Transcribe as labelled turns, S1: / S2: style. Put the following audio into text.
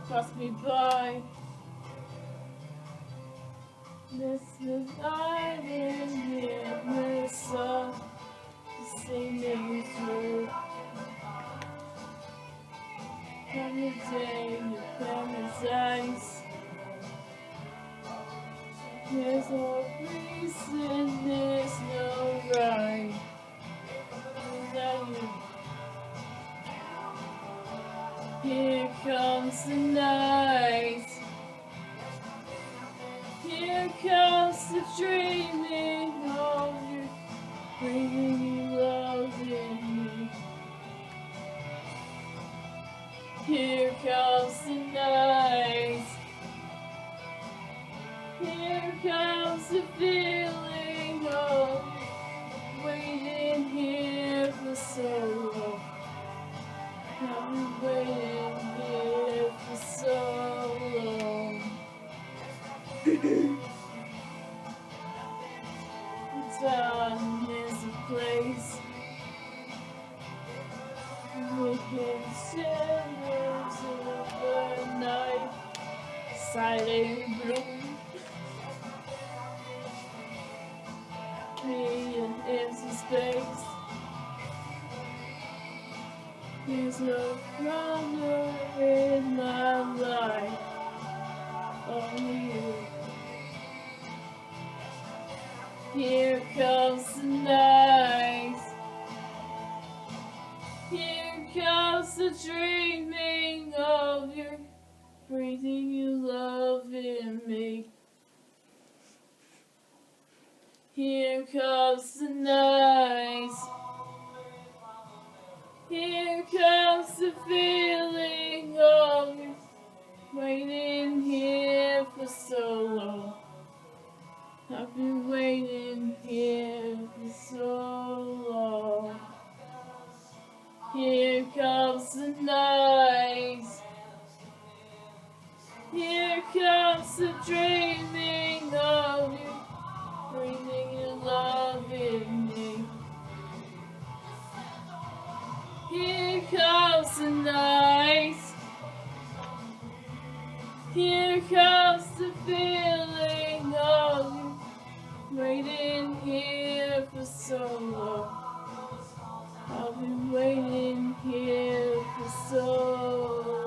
S1: pass me by. This is island here, the sun, the same name's true. Every day you paradise. There's no reason, there's no right. Without you. Here comes the night. Here comes the dreaming of you, bringing you love in me. Here comes the night. Here comes the feeling of you, waiting here for so long. I've been waiting here for so long. Time is a place we can shadows of the night, silent bloom, me an empty space. There's no problem in my life, only you. Here comes the night. Here comes the dreaming of you, breathing your love in me. Here comes the night. Here comes the feeling of you, waiting here for so long. I've been waiting here for so long. Here comes the night. Here comes the dreaming of you, breathing your love in me. Here comes the night. Here comes the feeling of you, waiting here for so long. I've been waiting here for so long.